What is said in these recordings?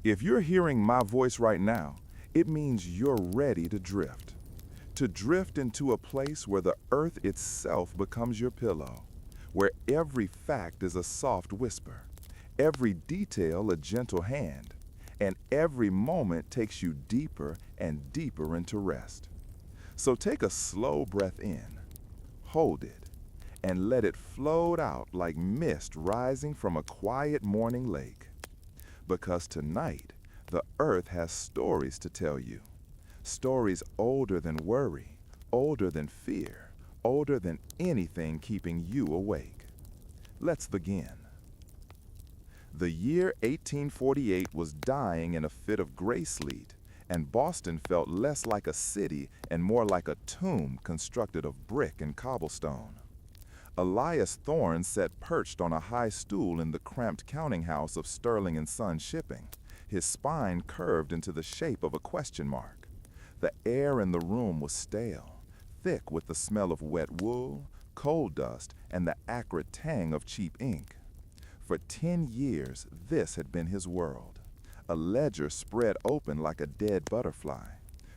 If you're hearing my voice right now, it means you're ready to drift. To drift into a place where the earth itself becomes your pillow, where every fact is a soft whisper, every detail a gentle hand, and every moment takes you deeper and deeper into rest. So take a slow breath in, hold it, and let it float out like mist rising from a quiet morning lake. Because tonight, the earth has stories to tell you. Stories older than worry, older than fear, older than anything keeping you awake. Let's begin. The year 1848 was dying in a fit of gray sleet, and Boston felt less like a city and more like a tomb constructed of brick and cobblestone. Elias Thorne sat perched on a high stool in the cramped counting house of Sterling and Son Shipping, his spine curved into the shape of a question mark. The air in the room was stale, thick with the smell of wet wool, coal dust, and the acrid tang of cheap ink. For 10 years, this had been his world. A ledger spread open like a dead butterfly,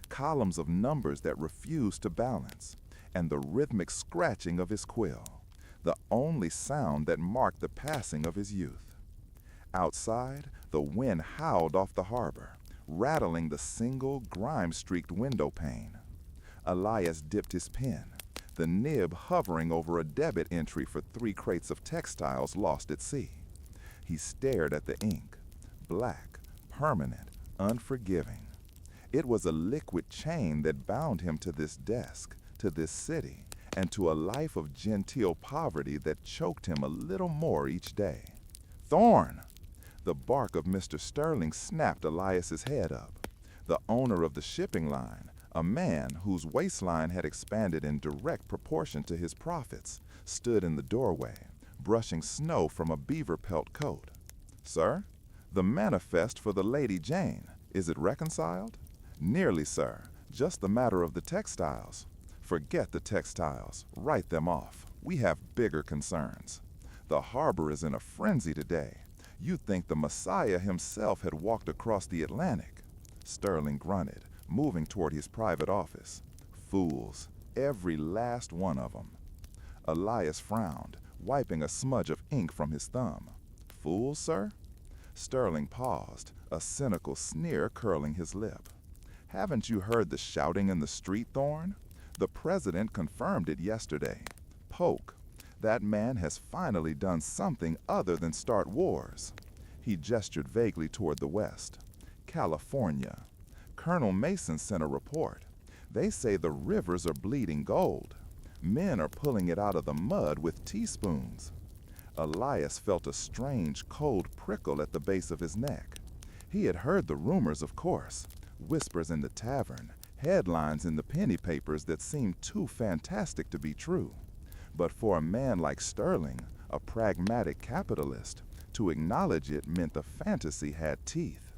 columns of numbers that refused to balance, and the rhythmic scratching of his quill, the only sound that marked the passing of his youth. Outside, the wind howled off the harbor, rattling the single grime-streaked window pane. Elias dipped his pen, the nib hovering over a debit entry for 3 crates of textiles lost at sea. He stared at the ink, black, permanent, unforgiving. It was a liquid chain that bound him to this desk, to this city, and to a life of genteel poverty that choked him a little more each day. Thorne! The bark of Mr. Sterling snapped Elias's head up. The owner of the shipping line, a man whose waistline had expanded in direct proportion to his profits, stood in the doorway, brushing snow from a beaver pelt coat. Sir, the manifest for the Lady Jane, is it reconciled? Nearly, sir. Just the matter of the textiles. Forget the textiles. Write them off. We have bigger concerns. The harbor is in a frenzy today. You'd think the Messiah himself had walked across the Atlantic. Sterling grunted, moving toward his private office. Fools, every last one of them. Elias frowned, wiping a smudge of ink from his thumb. Fools, sir? Sterling paused, a cynical sneer curling his lip. Haven't you heard the shouting in the street, Thorne? The president confirmed it yesterday. Polk, that man has finally done something other than start wars. He gestured vaguely toward the west. California. Colonel Mason sent a report. They say the rivers are bleeding gold. Men are pulling it out of the mud with teaspoons. Elias felt a strange, cold prickle at the base of his neck. He had heard the rumors, of course. Whispers in the tavern, headlines in the penny papers that seemed too fantastic to be true. But for a man like Sterling, a pragmatic capitalist, to acknowledge it meant the fantasy had teeth.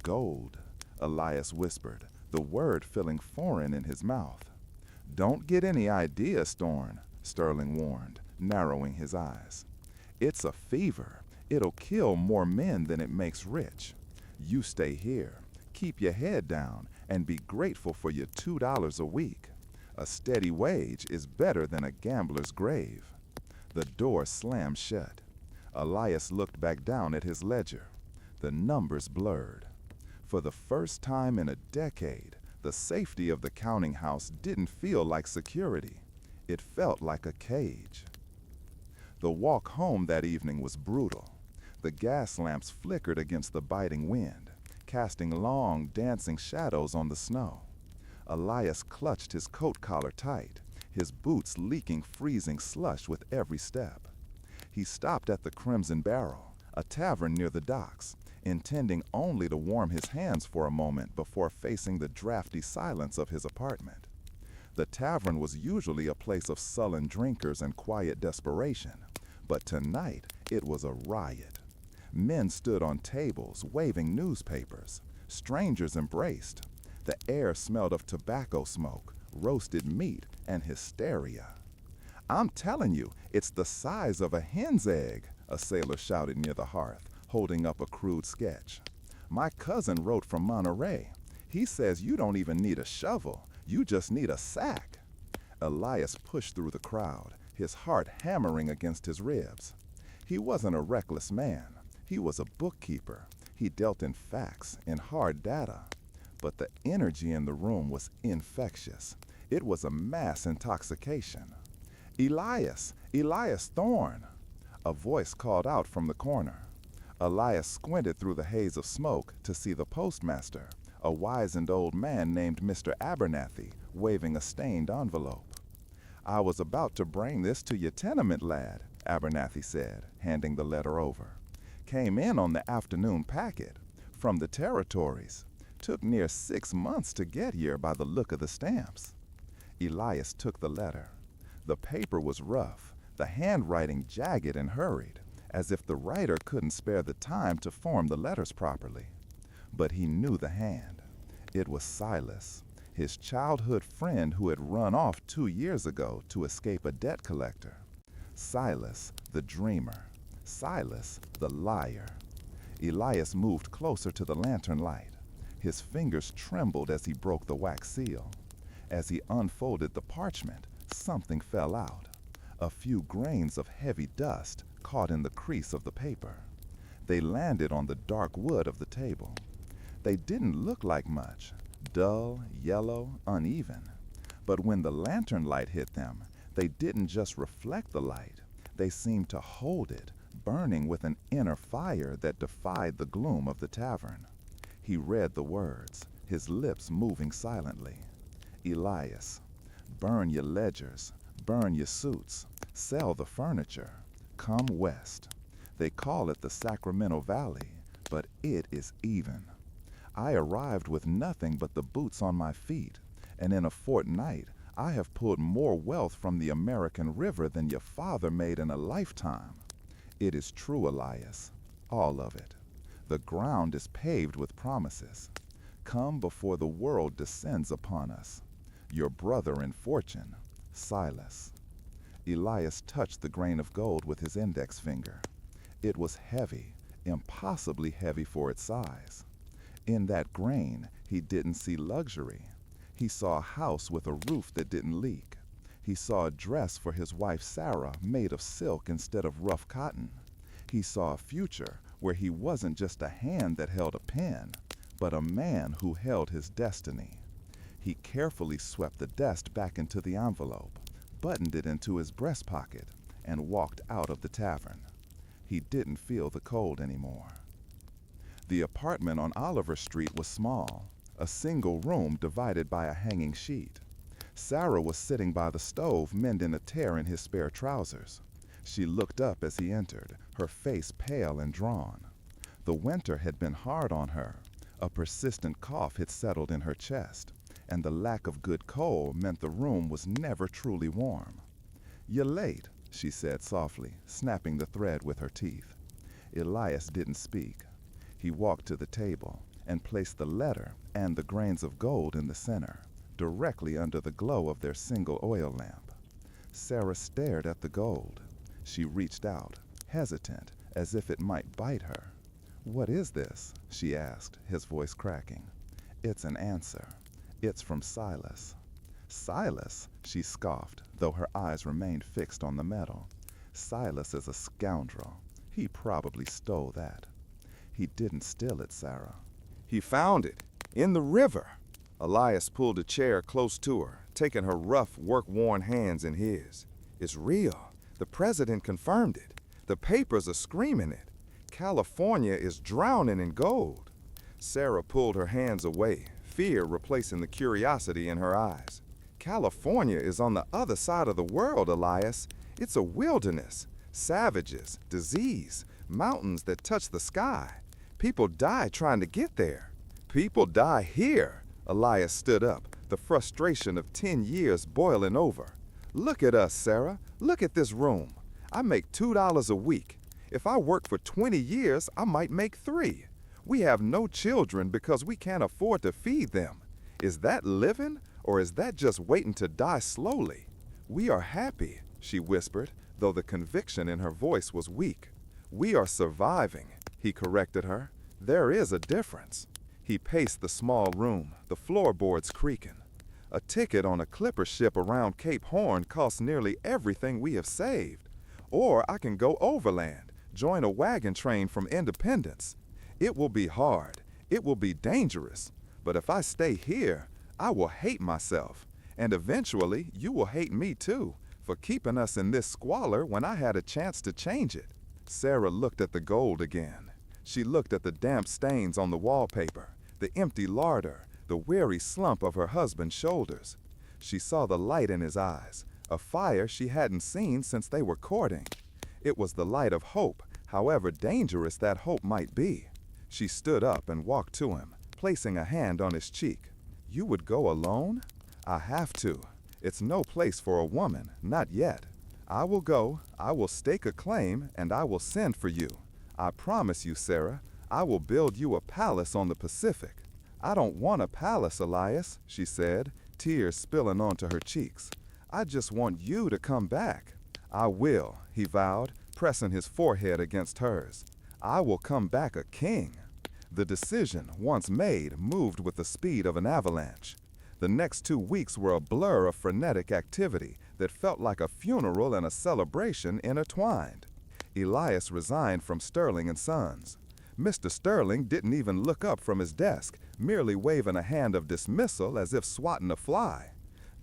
Gold, Elias whispered, the word feeling foreign in his mouth. Don't get any ideas, Thorne, Sterling warned, narrowing his eyes. It's a fever. It'll kill more men than it makes rich. You stay here, keep your head down, and be grateful for your $2 a week. A steady wage is better than a gambler's grave. The door slammed shut. Elias looked back down at his ledger. The numbers blurred. For the first time in a decade, the safety of the counting house didn't feel like security. It felt like a cage. The walk home that evening was brutal. The gas lamps flickered against the biting wind, casting long, dancing shadows on the snow. Elias clutched his coat collar tight, his boots leaking freezing slush with every step. He stopped at the Crimson Barrel, a tavern near the docks, intending only to warm his hands for a moment before facing the drafty silence of his apartment. The tavern was usually a place of sullen drinkers and quiet desperation, but tonight it was a riot. Men stood on tables, waving newspapers. Strangers embraced. The air smelled of tobacco smoke, roasted meat, and hysteria. I'm telling you, it's the size of a hen's egg, a sailor shouted near the hearth, holding up a crude sketch. My cousin wrote from Monterey. He says you don't even need a shovel, you just need a sack. Elias pushed through the crowd, his heart hammering against his ribs. He wasn't a reckless man. He was a bookkeeper. He dealt in facts, in hard data. But the energy in the room was infectious. It was a mass intoxication. Elias! Elias Thorne! A voice called out from the corner. Elias squinted through the haze of smoke to see the postmaster, a wizened old man named Mr. Abernathy, waving a stained envelope. "I was about to bring this to your tenement, lad," Abernathy said, handing the letter over. "Came in on the afternoon packet. From the territories. Took near 6 months to get here by the look of the stamps." Elias took the letter. The paper was rough, the handwriting jagged and hurried, as if the writer couldn't spare the time to form the letters properly. But he knew the hand. It was Silas, his childhood friend who had run off 2 years ago to escape a debt collector. Silas, the dreamer. Silas, the liar. Elias moved closer to the lantern light. His fingers trembled as he broke the wax seal. As he unfolded the parchment, something fell out. A few grains of heavy dust caught in the crease of the paper. They landed on the dark wood of the table. They didn't look like much, dull, yellow, uneven. But when the lantern light hit them, they didn't just reflect the light. They seemed to hold it, burning with an inner fire that defied the gloom of the tavern. He read the words, his lips moving silently. Elias, burn your ledgers, burn your suits, sell the furniture, come west. They call it the Sacramento Valley, but it is even. I arrived with nothing but the boots on my feet, and in a fortnight I have pulled more wealth from the American River than your father made in a lifetime. It is true, Elias, all of it. The ground is paved with promises. Come before the world descends upon us. Your brother in fortune, Silas. Elias touched the grain of gold with his index finger. It was heavy, impossibly heavy for its size. In that grain, he didn't see luxury. He saw a house with a roof that didn't leak. He saw a dress for his wife Sarah made of silk instead of rough cotton. He saw a future where he wasn't just a hand that held a pen, but a man who held his destiny. He carefully swept the dust back into the envelope, buttoned it into his breast pocket, and walked out of the tavern. He didn't feel the cold anymore. The apartment on Oliver Street was small, a single room divided by a hanging sheet. Sarah was sitting by the stove mending a tear in his spare trousers. She looked up as he entered, her face pale and drawn. The winter had been hard on her. A persistent cough had settled in her chest, and the lack of good coal meant the room was never truly warm. "You're late," she said softly, snapping the thread with her teeth. Elias didn't speak. He walked to the table and placed the letter and the grains of gold in the center, directly under the glow of their single oil lamp. Sarah stared at the gold. She reached out, hesitant, as if it might bite her. "What is this?" she asked, his voice cracking. "It's an answer. It's from Silas." "Silas?" she scoffed, though her eyes remained fixed on the metal. "Silas is a scoundrel. He probably stole that." "He didn't steal it, Sarah." "He found it, in the river." Elias pulled a chair close to her, taking her rough, work-worn hands in his. "It's real. The president confirmed it. The papers are screaming it. California is drowning in gold." Sarah pulled her hands away, fear replacing the curiosity in her eyes. "California is on the other side of the world, Elias. It's a wilderness. Savages, disease, mountains that touch the sky. People die trying to get there. People die here." Elias stood up, the frustration of 10 years boiling over. "Look at us, Sarah. Look at this room. I make $2 a week. If I work for 20 years, I might make 3. We have no children because we can't afford to feed them. Is that living, or is that just waiting to die slowly?" "We are happy," she whispered, though the conviction in her voice was weak. "We are surviving," he corrected her. There is a difference. He paced the small room, the floorboards creaking. A ticket on a clipper ship around Cape Horn costs nearly everything we have saved. Or I can go overland, join a wagon train from Independence. It will be hard. It will be dangerous. But if I stay here, I will hate myself. And eventually, you will hate me too, for keeping us in this squalor when I had a chance to change it. Sarah looked at the gold again. She looked at the damp stains on the wallpaper, the empty larder, the weary slump of her husband's shoulders. She saw the light in his eyes, a fire she hadn't seen since they were courting. It was the light of hope, however dangerous that hope might be. She stood up and walked to him, placing a hand on his cheek. You would go alone? I have to. It's no place for a woman, not yet. I will go, I will stake a claim, and I will send for you. I promise you, Sarah, I will build you a palace on the Pacific. I don't want a palace, Elias, she said, tears spilling onto her cheeks. I just want you to come back. I will, he vowed, pressing his forehead against hers. I will come back a king. The decision, once made, moved with the speed of an avalanche. The next 2 weeks were a blur of frenetic activity that felt like a funeral and a celebration intertwined. Elias resigned from Sterling & Sons. Mr. Sterling didn't even look up from his desk, merely waving a hand of dismissal as if swatting a fly.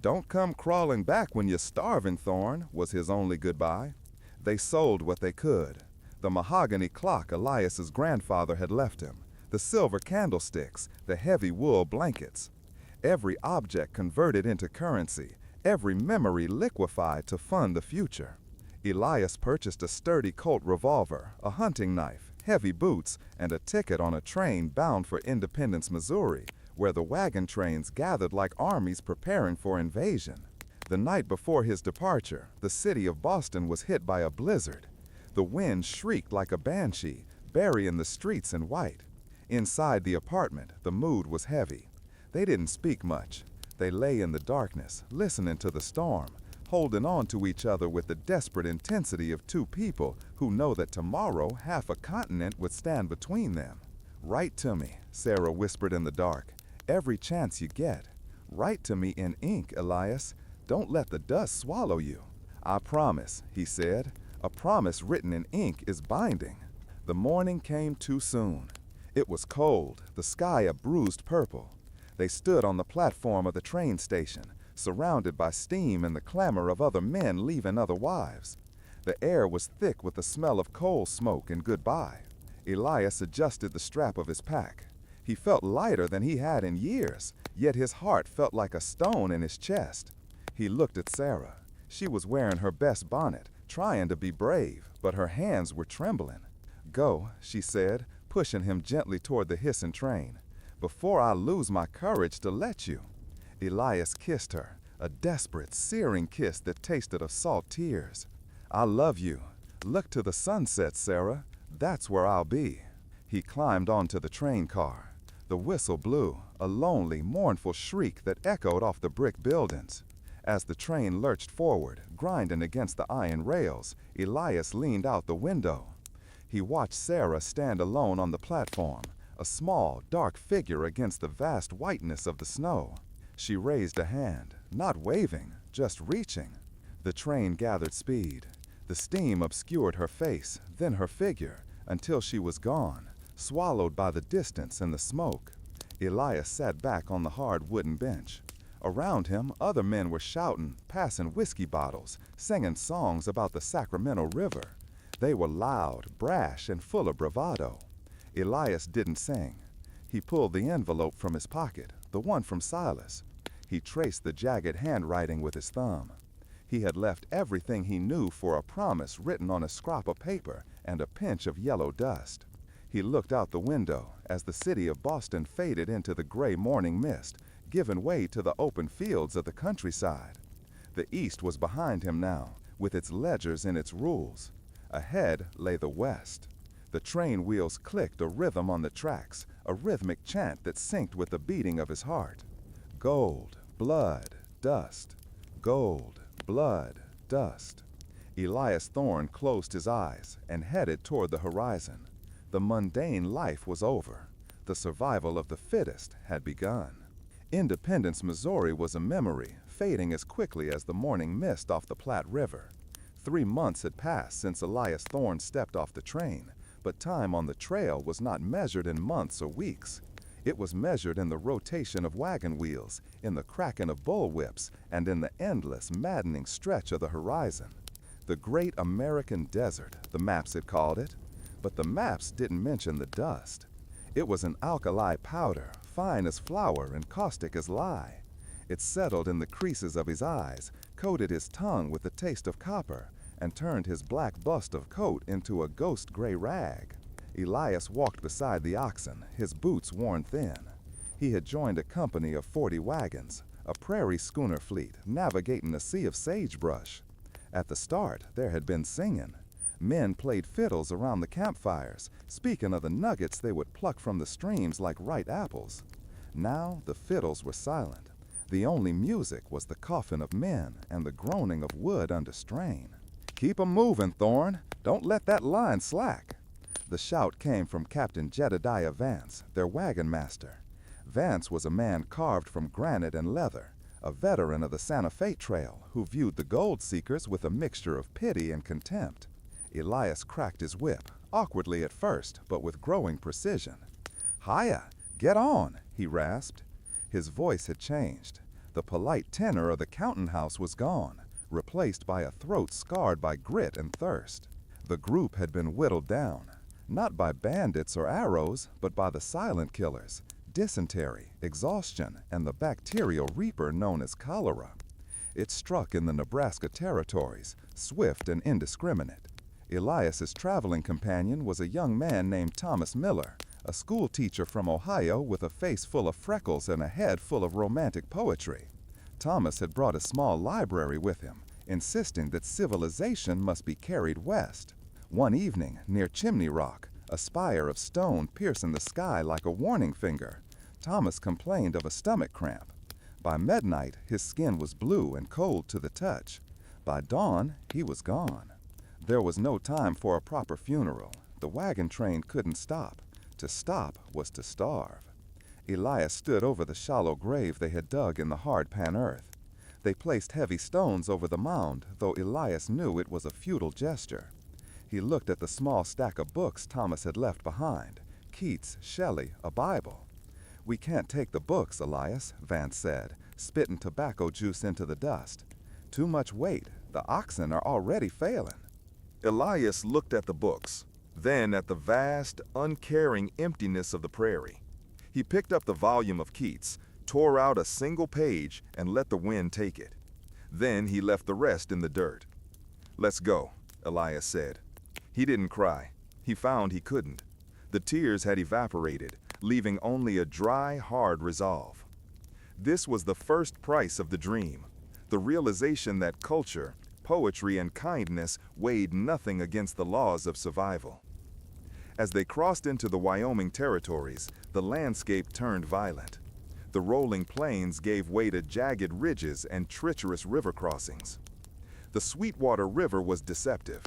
Don't come crawling back when you're starving, Thorne, was his only goodbye. They sold what they could. The mahogany clock Elias's grandfather had left him, the silver candlesticks, the heavy wool blankets. Every object converted into currency, every memory liquefied to fund the future. Elias purchased a sturdy Colt revolver, a hunting knife, heavy boots, and a ticket on a train bound for Independence, Missouri, where the wagon trains gathered like armies preparing for invasion. The night before his departure, the city of Boston was hit by a blizzard. The wind shrieked like a banshee, burying the streets in white. Inside the apartment, the mood was heavy. They didn't speak much. They lay in the darkness, listening to the storm, holding on to each other with the desperate intensity of two people who know that tomorrow half a continent would stand between them. Write to me, Sarah whispered in the dark. Every chance you get. Write to me in ink, Elias. Don't let the dust swallow you. I promise, he said. A promise written in ink is binding. The morning came too soon. It was cold, the sky a bruised purple. They stood on the platform of the train station, surrounded by steam and the clamor of other men leaving other wives. The air was thick with the smell of coal smoke and goodbye. Elias adjusted the strap of his pack. He felt lighter than he had in years, yet his heart felt like a stone in his chest. He looked at Sarah. She was wearing her best bonnet, trying to be brave, but her hands were trembling. Go, she said, pushing him gently toward the hissing train, before I lose my courage to let you. Elias kissed her, a desperate, searing kiss that tasted of salt tears. I love you. Look to the sunset, Sarah. That's where I'll be. He climbed onto the train car. The whistle blew, a lonely, mournful shriek that echoed off the brick buildings. As the train lurched forward, grinding against the iron rails, Elias leaned out the window. He watched Sarah stand alone on the platform, a small, dark figure against the vast whiteness of the snow. She raised a hand, not waving, just reaching. The train gathered speed. The steam obscured her face, then her figure, until she was gone, swallowed by the distance and the smoke. Elias sat back on the hard wooden bench. Around him, other men were shouting, passing whiskey bottles, singing songs about the Sacramento River. They were loud, brash, and full of bravado. Elias didn't sing. He pulled the envelope from his pocket, the one from Silas. He traced the jagged handwriting with his thumb. He had left everything he knew for a promise written on a scrap of paper and a pinch of yellow dust. He looked out the window as the city of Boston faded into the gray morning mist, giving way to the open fields of the countryside. The east was behind him now, with its ledgers and its rules. Ahead lay the west. The train wheels clicked a rhythm on the tracks, a rhythmic chant that synced with the beating of his heart. Gold, blood, dust. Gold, blood, dust. Elias Thorne closed his eyes and headed toward the horizon. The mundane life was over. The survival of the fittest had begun. Independence, Missouri was a memory, fading as quickly as the morning mist off the Platte River. 3 months had passed since Elias Thorne stepped off the train, but time on the trail was not measured in months or weeks. It was measured in the rotation of wagon wheels, in the cracking of bullwhips, and in the endless, maddening stretch of the horizon. The Great American Desert, the maps had called it. But the maps didn't mention the dust. It was an alkali powder, fine as flour and caustic as lye. It settled in the creases of his eyes, coated his tongue with the taste of copper, and turned his black bust of coat into a ghost gray rag. Elias walked beside the oxen, his boots worn thin. He had joined a company of 40 wagons, a prairie schooner fleet navigating a sea of sagebrush. At the start, there had been singing. Men played fiddles around the campfires, speaking of the nuggets they would pluck from the streams like ripe apples. Now the fiddles were silent. The only music was the coughing of men and the groaning of wood under strain. "Keep 'em moving, Thorne. Don't let that line slack." The shout came from Captain Jedediah Vance, their wagon master. Vance was a man carved from granite and leather, a veteran of the Santa Fe Trail who viewed the gold seekers with a mixture of pity and contempt. Elias cracked his whip, awkwardly at first, but with growing precision. "Hiya! Get on!" he rasped. His voice had changed. The polite tenor of the counting house was gone, replaced by a throat scarred by grit and thirst. The group had been whittled down, not by bandits or arrows, but by the silent killers, dysentery, exhaustion, and the bacterial reaper known as cholera. It struck in the Nebraska territories, swift and indiscriminate. Elias's traveling companion was a young man named Thomas Miller, a school teacher from Ohio with a face full of freckles and a head full of romantic poetry. Thomas had brought a small library with him, insisting that civilization must be carried west. One evening, near Chimney Rock, a spire of stone piercing the sky like a warning finger, Thomas complained of a stomach cramp. By midnight, his skin was blue and cold to the touch. By dawn, he was gone. There was no time for a proper funeral. The wagon train couldn't stop. To stop was to starve. Elias stood over the shallow grave they had dug in the hard pan earth. They placed heavy stones over the mound, though Elias knew it was a futile gesture. He looked at the small stack of books Thomas had left behind. Keats, Shelley, a Bible. "We can't take the books, Elias," Vance said, spitting tobacco juice into the dust. "Too much weight. The oxen are already failing." Elias looked at the books, then at the vast, uncaring emptiness of the prairie. He picked up the volume of Keats, tore out a single page, and let the wind take it. Then he left the rest in the dirt. "Let's go," Elias said. He didn't cry. He found he couldn't. The tears had evaporated, leaving only a dry, hard resolve. This was the first price of the dream, the realization that culture, poetry, and kindness weighed nothing against the laws of survival. As they crossed into the Wyoming territories, the landscape turned violent. The rolling plains gave way to jagged ridges and treacherous river crossings. The Sweetwater River was deceptive.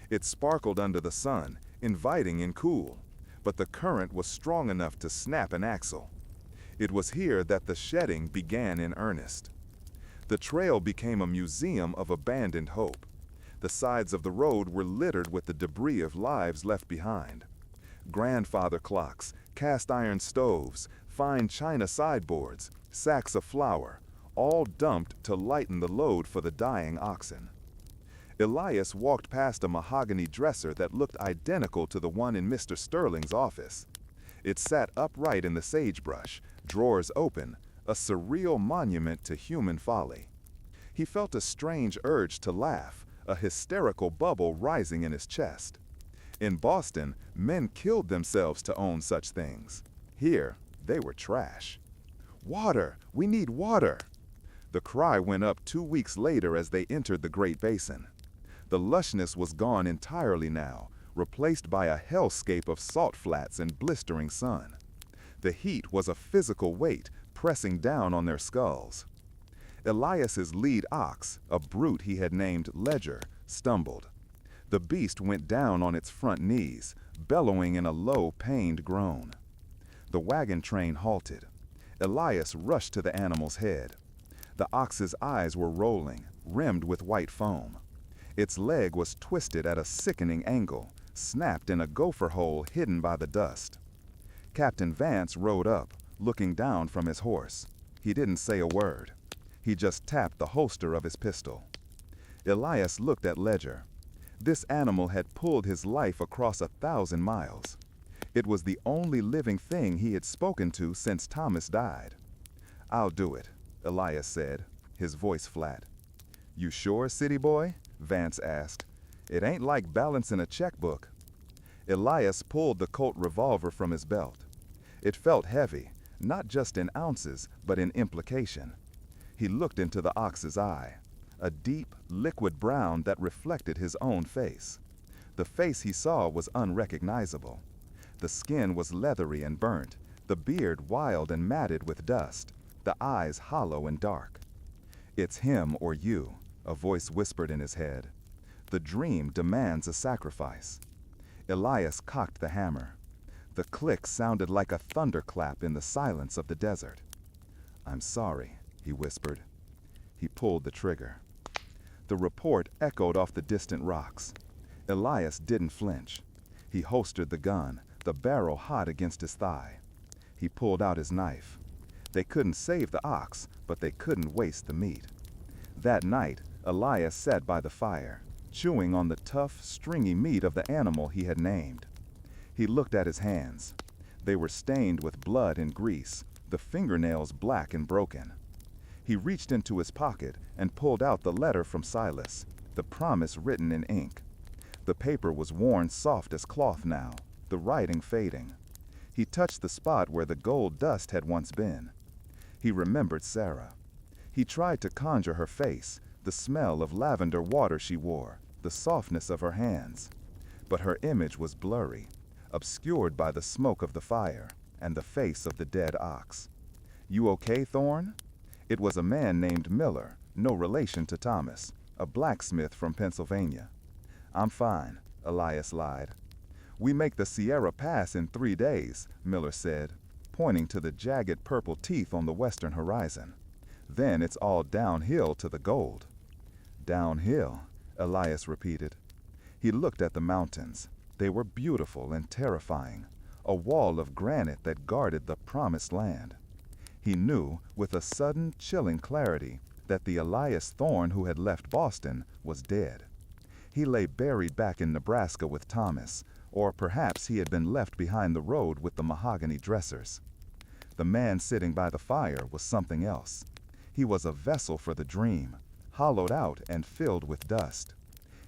It sparkled under the sun, inviting and cool, but the current was strong enough to snap an axle. It was here that the shedding began in earnest. The trail became a museum of abandoned hope. The sides of the road were littered with the debris of lives left behind. Grandfather clocks, cast iron stoves, fine china sideboards, sacks of flour, all dumped to lighten the load for the dying oxen. Elias walked past a mahogany dresser that looked identical to the one in Mr. Sterling's office. It sat upright in the sagebrush, drawers open, a surreal monument to human folly. He felt a strange urge to laugh, a hysterical bubble rising in his chest. In Boston, men killed themselves to own such things. Here, they were trash. "Water! We need water!" The cry went up 2 weeks later as they entered the Great Basin. The lushness was gone entirely now, replaced by a hellscape of salt flats and blistering sun. The heat was a physical weight pressing down on their skulls. Elias's lead ox, a brute he had named Ledger, stumbled. The beast went down on its front knees, bellowing in a low, pained groan. The wagon train halted. Elias rushed to the animal's head. The ox's eyes were rolling, rimmed with white foam. Its leg was twisted at a sickening angle, snapped in a gopher hole hidden by the dust. Captain Vance rode up, looking down from his horse. He didn't say a word. He just tapped the holster of his pistol. Elias looked at Ledger. This animal had pulled his life across 1,000 miles. It was the only living thing he had spoken to since Thomas died. "I'll do it," Elias said, his voice flat. "You sure, city boy?" Vance asked. "It ain't like balancing a checkbook." Elias pulled the Colt revolver from his belt. It felt heavy, not just in ounces, but in implication. He looked into the ox's eye, a deep, liquid brown that reflected his own face. The face he saw was unrecognizable. The skin was leathery and burnt, the beard wild and matted with dust, the eyes hollow and dark. "It's him or you," a voice whispered in his head. "The dream demands a sacrifice." Elias cocked the hammer. The click sounded like a thunderclap in the silence of the desert. "I'm sorry," he whispered. He pulled the trigger. The report echoed off the distant rocks. Elias didn't flinch. He holstered the gun, the barrel hot against his thigh. He pulled out his knife. They couldn't save the ox, but they couldn't waste the meat. That night, Elias sat by the fire, chewing on the tough, stringy meat of the animal he had named. He looked at his hands. They were stained with blood and grease, the fingernails black and broken. He reached into his pocket and pulled out the letter from Silas, the promise written in ink. The paper was worn soft as cloth now, the writing fading. He touched the spot where the gold dust had once been. He remembered Sarah. He tried to conjure her face, the smell of lavender water she wore, the softness of her hands. But her image was blurry, obscured by the smoke of the fire and the face of the dead ox. "You okay, Thorne?" It was a man named Miller, no relation to Thomas, a blacksmith from Pennsylvania. "I'm fine," Elias lied. "We make the Sierra Pass in 3 days," Miller said, pointing to the jagged purple teeth on the western horizon. "Then it's all downhill to the gold." "Downhill," Elias repeated. He looked at the mountains. They were beautiful and terrifying, a wall of granite that guarded the promised land. He knew, with a sudden, chilling clarity, that the Elias Thorne who had left Boston was dead. He lay buried back in Nebraska with Thomas, or perhaps he had been left behind the road with the mahogany dressers. The man sitting by the fire was something else. He was a vessel for the dream, hollowed out and filled with dust.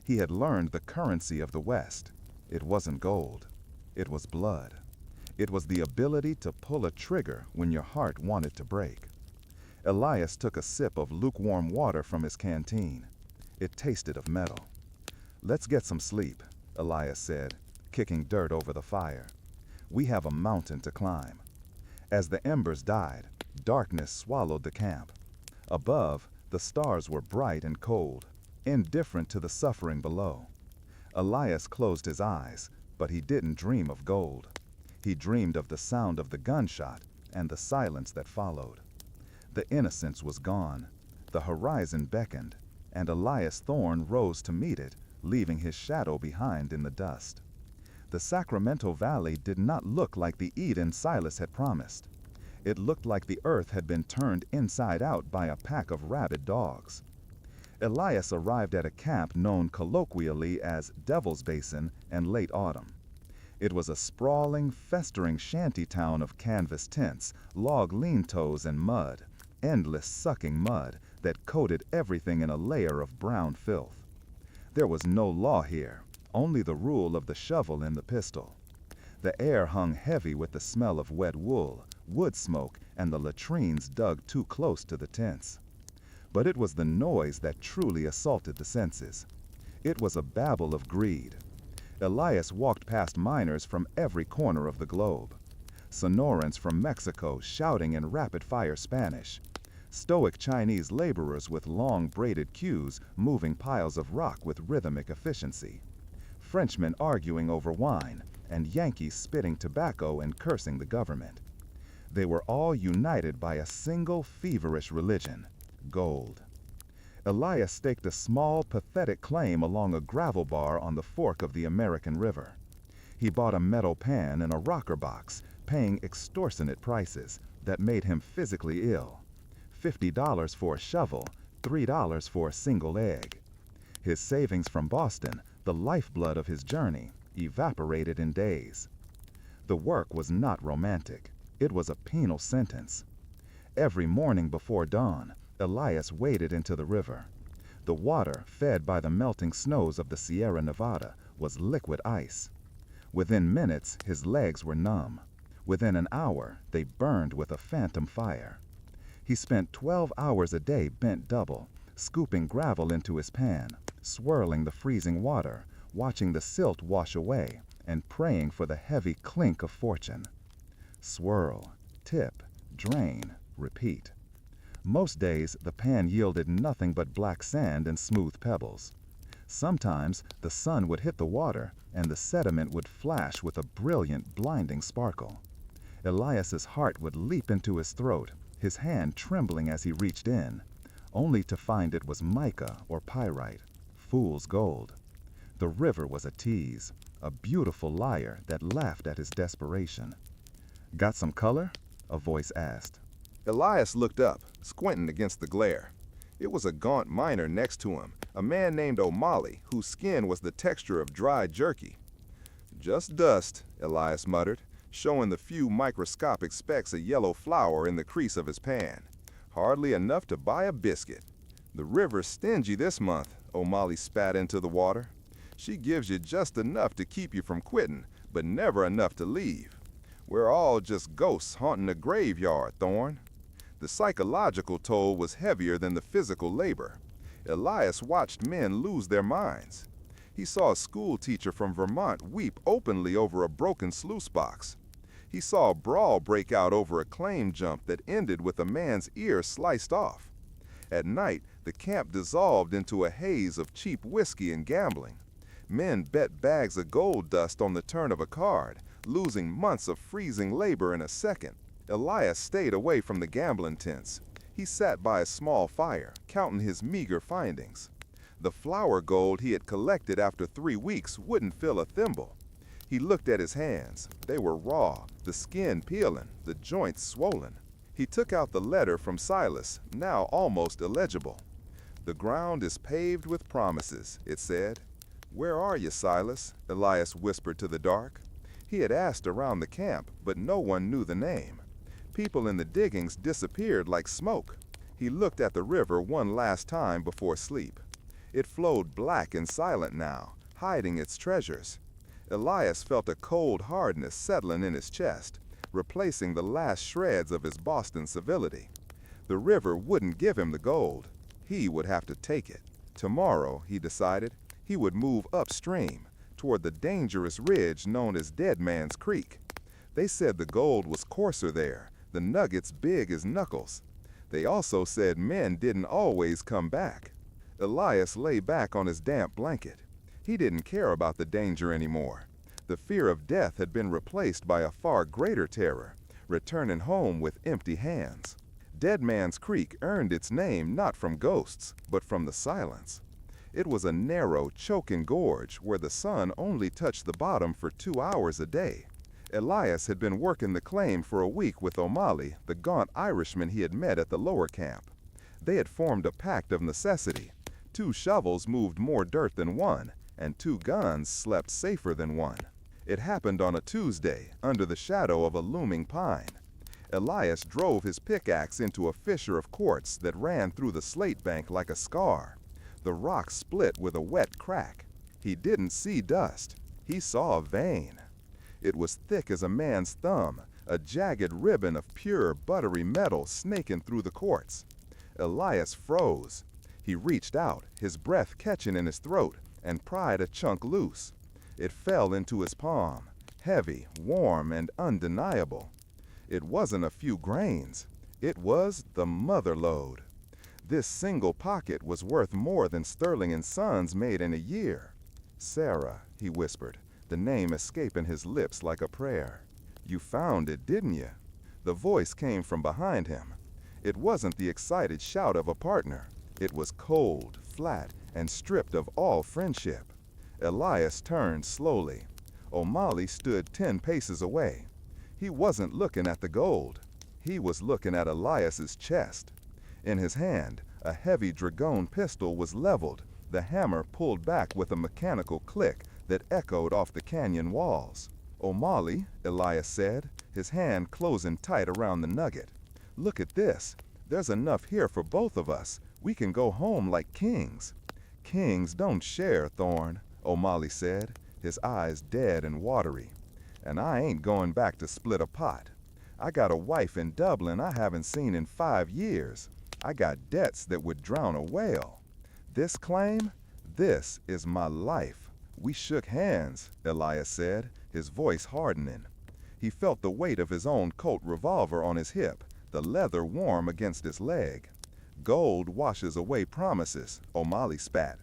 He had learned the currency of the West. It wasn't gold. It was blood. It was the ability to pull a trigger when your heart wanted to break. Elias took a sip of lukewarm water from his canteen. It tasted of metal. "Let's get some sleep," Elias said, kicking dirt over the fire. "We have a mountain to climb." As the embers died, darkness swallowed the camp. Above, the stars were bright and cold, indifferent to the suffering below. Elias closed his eyes, but he didn't dream of gold. He dreamed of the sound of the gunshot and the silence that followed. The innocence was gone. The horizon beckoned, and Elias Thorne rose to meet it, leaving his shadow behind in the dust. The Sacramento Valley did not look like the Eden Silas had promised. It looked like the earth had been turned inside out by a pack of rabid dogs. Elias arrived at a camp known colloquially as Devil's Basin and late autumn. It was a sprawling, festering shanty town of canvas tents, log lean-tos and mud, endless sucking mud that coated everything in a layer of brown filth. There was no law here, only the rule of the shovel and the pistol. The air hung heavy with the smell of wet wool, wood smoke, and the latrines dug too close to the tents. But it was the noise that truly assaulted the senses. It was a babble of greed. Elias walked past miners from every corner of the globe. Sonorans from Mexico shouting in rapid-fire Spanish. Stoic Chinese laborers with long braided queues moving piles of rock with rhythmic efficiency. Frenchmen arguing over wine, and Yankees spitting tobacco and cursing the government. They were all united by a single feverish religion: gold. Elias staked a small, pathetic claim along a gravel bar on the fork of the American River. He bought a metal pan and a rocker box, paying extortionate prices that made him physically ill. $50 for a shovel, $3 for a single egg. His savings from Boston, the lifeblood of his journey, evaporated in days. The work was not romantic. It was a penal sentence. Every morning before dawn, Elias waded into the river. The water, fed by the melting snows of the Sierra Nevada, was liquid ice. Within minutes, his legs were numb. Within an hour, they burned with a phantom fire. He spent 12 hours a day bent double, scooping gravel into his pan, swirling the freezing water, watching the silt wash away, and praying for the heavy clink of fortune. Swirl, tip, drain, repeat. Most days, the pan yielded nothing but black sand and smooth pebbles. Sometimes, the sun would hit the water, and the sediment would flash with a brilliant, blinding sparkle. Elias's heart would leap into his throat, his hand trembling as he reached in, only to find it was mica or pyrite, fool's gold. The river was a tease, a beautiful liar that laughed at his desperation. "Got some color?" a voice asked. Elias looked up, squinting against the glare. It was a gaunt miner next to him, a man named O'Malley, whose skin was the texture of dry jerky. "Just dust," Elias muttered, showing the few microscopic specks of yellow flour in the crease of his pan. "Hardly enough to buy a biscuit." "The river's stingy this month," O'Malley spat into the water. "She gives you just enough to keep you from quitting, but never enough to leave. We're all just ghosts haunting a graveyard, Thorne." The psychological toll was heavier than the physical labor. Elias watched men lose their minds. He saw a school teacher from Vermont weep openly over a broken sluice box. He saw a brawl break out over a claim jump that ended with a man's ear sliced off. At night, the camp dissolved into a haze of cheap whiskey and gambling. Men bet bags of gold dust on the turn of a card, losing months of freezing labor in a second. Elias stayed away from the gambling tents. He sat by a small fire, counting his meager findings. The flour gold he had collected after 3 weeks wouldn't fill a thimble. He looked at his hands. They were raw, the skin peeling, the joints swollen. He took out the letter from Silas, now almost illegible. "The ground is paved with promises," it said. "Where are you, Silas?" Elias whispered to the dark. He had asked around the camp, but no one knew the name. People in the diggings disappeared like smoke. He looked at the river one last time before sleep. It flowed black and silent now, hiding its treasures. Elias felt a cold hardness settling in his chest, replacing the last shreds of his Boston civility. The river wouldn't give him the gold. He would have to take it. Tomorrow, he decided, he would move upstream, toward the dangerous ridge known as Deadman's Creek. They said the gold was coarser there, the nuggets big as knuckles. They also said men didn't always come back. Elias lay back on his damp blanket. He didn't care about the danger anymore. The fear of death had been replaced by a far greater terror, returning home with empty hands. Deadman's Creek earned its name not from ghosts, but from the silence. It was a narrow, choking gorge where the sun only touched the bottom for 2 hours a day. Elias had been working the claim for a week with O'Malley, the gaunt Irishman he had met at the lower camp. They had formed a pact of necessity. 2 shovels moved more dirt than one, and 2 guns slept safer than one. It happened on a Tuesday, under the shadow of a looming pine. Elias drove his pickaxe into a fissure of quartz that ran through the slate bank like a scar. The rock split with a wet crack. He didn't see dust. He saw a vein. It was thick as a man's thumb, a jagged ribbon of pure, buttery metal snaking through the quartz. Elias froze. He reached out, his breath catching in his throat, and pried a chunk loose. It fell into his palm, heavy, warm, and undeniable. It wasn't a few grains. It was the mother lode. This single pocket was worth more than Sterling & Sons made in a year. "Sarah," he whispered, the name escaping his lips like a prayer. "You found it, didn't you?" The voice came from behind him. It wasn't the excited shout of a partner. It was cold, flat, and stripped of all friendship. Elias turned slowly. O'Malley stood 10 paces away. He wasn't looking at the gold. He was looking at Elias's chest. In his hand, a heavy dragoon pistol was leveled, the hammer pulled back with a mechanical click that echoed off the canyon walls. "O'Malley," Elias said, his hand closing tight around the nugget. "Look at this. There's enough here for both of us. We can go home like kings." "Kings don't share, Thorne," O'Malley said, his eyes dead and watery. "And I ain't going back to split a pot. I got a wife in Dublin I haven't seen in 5 years. I got debts that would drown a whale. This claim? This is my life." "We shook hands," Elias said, his voice hardening. He felt the weight of his own Colt revolver on his hip, the leather warm against his leg. "Gold washes away promises," O'Malley spat.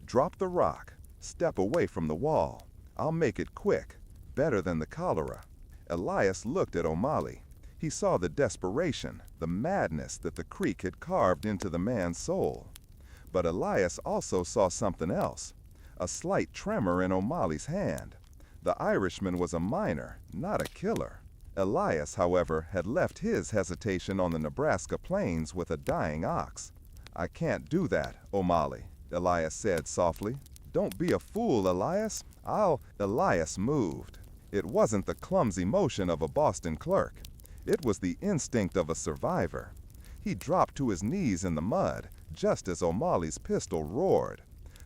"Drop the rock. Step away from the wall. I'll make it quick. Better than the cholera." Elias looked at O'Malley. He saw the desperation, the madness that the creek had carved into the man's soul. But Elias also saw something else, a slight tremor in O'Malley's hand. The Irishman was a miner, not a killer. Elias, however, had left his hesitation on the Nebraska plains with a dying ox. "I can't do that, O'Malley," Elias said softly. "Don't be a fool, Elias. Elias moved. It wasn't the clumsy motion of a Boston clerk. It was the instinct of a survivor. He dropped to his knees in the mud, just as O'Malley's pistol roared.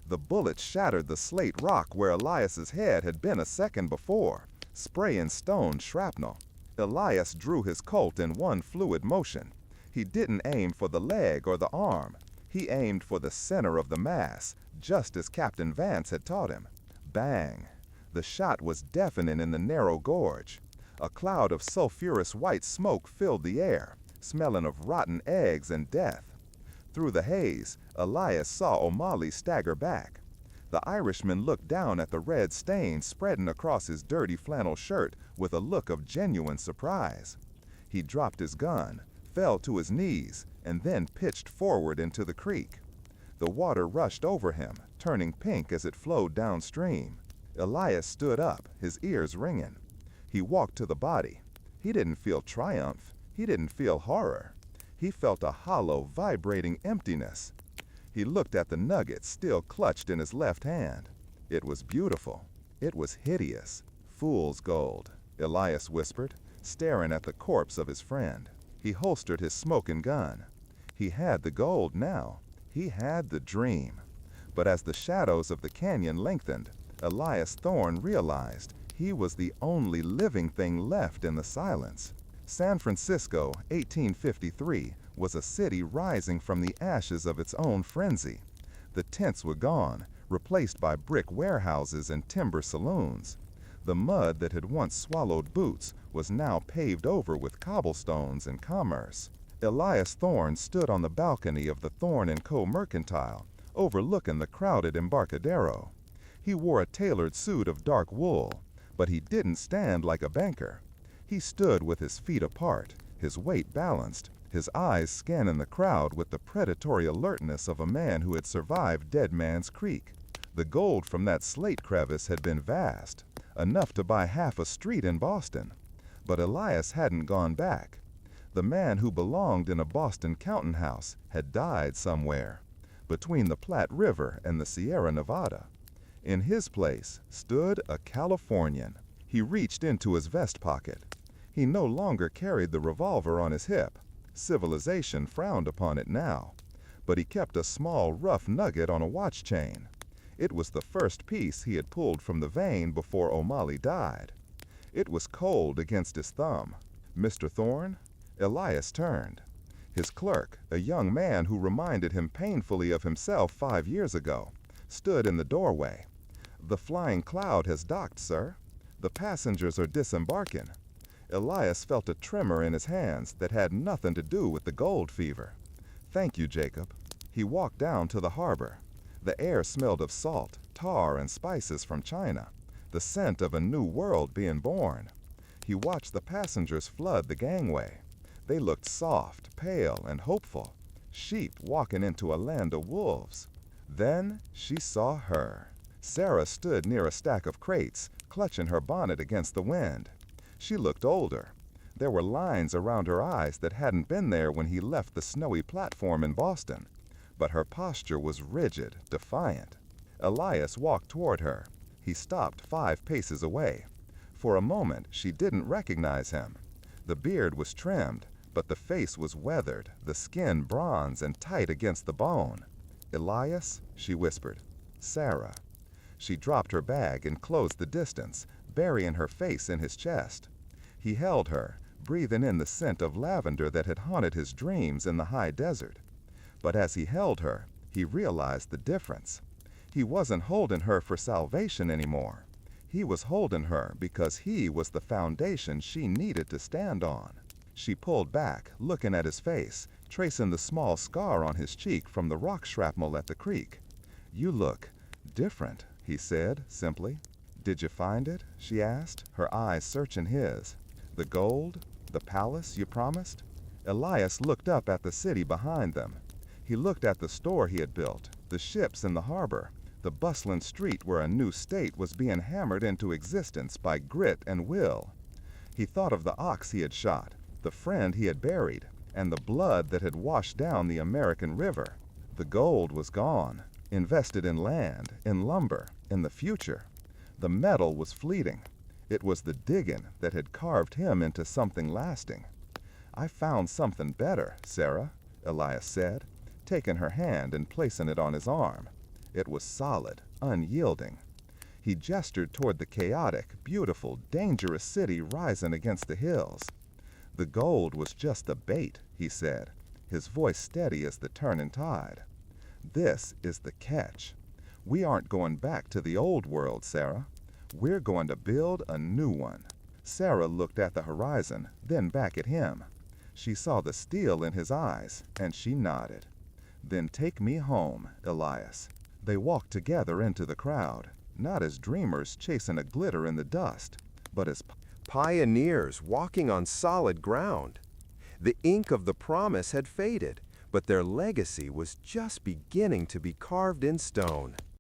The bullet shattered the slate rock where Elias's head had been a second before, spraying stone shrapnel. Elias drew his Colt in one fluid motion. He didn't aim for the leg or the arm. He aimed for the center of the mass, just as Captain Vance had taught him. Bang! The shot was deafening in the narrow gorge. A cloud of sulphurous white smoke filled the air, smelling of rotten eggs and death. Through the haze, Elias saw O'Malley stagger back. The Irishman looked down at the red stain spreading across his dirty flannel shirt with a look of genuine surprise. He dropped his gun, fell to his knees, and then pitched forward into the creek. The water rushed over him, turning pink as it flowed downstream. Elias stood up, his ears ringing. He walked to the body. He didn't feel triumph. He didn't feel horror. He felt a hollow, vibrating emptiness. He looked at the nugget still clutched in his left hand. It was beautiful. It was hideous. "Fool's gold," Elias whispered, staring at the corpse of his friend. He holstered his smoking gun. He had the gold now. He had the dream. But as the shadows of the canyon lengthened, Elias Thorne realized he was the only living thing left in the silence. San Francisco, 1853, was a city rising from the ashes of its own frenzy. The tents were gone, replaced by brick warehouses and timber saloons. The mud that had once swallowed boots was now paved over with cobblestones and commerce. Elias Thorne stood on the balcony of the Thorne & Co. Mercantile, overlooking the crowded Embarcadero. He wore a tailored suit of dark wool, but he didn't stand like a banker. He stood with his feet apart, his weight balanced, his eyes scanning the crowd with the predatory alertness of a man who had survived Deadman's Creek. The gold from that slate crevice had been vast, enough to buy half a street in Boston. But Elias hadn't gone back. The man who belonged in a Boston counting house had died somewhere, between the Platte River and the Sierra Nevada. In his place stood a Californian. He reached into his vest pocket. He no longer carried the revolver on his hip. Civilization frowned upon it now. But he kept a small, rough nugget on a watch chain. It was the first piece he had pulled from the vein before O'Malley died. It was cold against his thumb. "Mr. Thorne?" Elias turned. His clerk, a young man who reminded him painfully of himself 5 years ago, stood in the doorway. "The Flying Cloud has docked, sir. The passengers are disembarking." Elias felt a tremor in his hands that had nothing to do with the gold fever. "Thank you, Jacob." He walked down to the harbor. The air smelled of salt, tar, and spices from China. the scent of a new world being born. He watched the passengers flood the gangway. They looked soft, pale, and hopeful, sheep walking into a land of wolves. Then she saw her. Sarah stood near a stack of crates, clutching her bonnet against the wind. She looked older. There were lines around her eyes that hadn't been there when he left the snowy platform in Boston. But her posture was rigid, defiant. Elias walked toward her. He stopped 5 paces away. For a moment, she didn't recognize him. The beard was trimmed, but the face was weathered, the skin bronze and tight against the bone. "Elias?" she whispered. "Sarah." She dropped her bag and closed the distance, burying her face in his chest. He held her, breathing in the scent of lavender that had haunted his dreams in the high desert. But as he held her, he realized the difference. He wasn't holding her for salvation anymore. He was holding her because he was the foundation she needed to stand on. She pulled back, looking at his face, tracing the small scar on his cheek from the rock shrapnel at the creek. "You look different," he said, simply. "Did you find it?" she asked, her eyes searching his. "The gold? The palace you promised?" Elias looked up at the city behind them. He looked at the store he had built, the ships in the harbor, the bustling street where a new state was being hammered into existence by grit and will. He thought of the ox he had shot, the friend he had buried, and the blood that had washed down the American river. The gold was gone, invested in land, in lumber, in the future. The metal was fleeting. It was the digging that had carved him into something lasting. "I found something better, Sarah," Elias said, taking her hand and placing it on his arm. It was solid, unyielding. He gestured toward the chaotic, beautiful, dangerous city rising against the hills. "The gold was just the bait," he said, his voice steady as the turning tide. "This is the catch. We aren't going back to the old world, Sarah. We're going to build a new one." Sarah looked at the horizon, then back at him. She saw the steel in his eyes, and she nodded. "Then take me home, Elias." They walked together into the crowd, not as dreamers chasing a glitter in the dust, but as pioneers walking on solid ground. The ink of the promise had faded, but their legacy was just beginning to be carved in stone.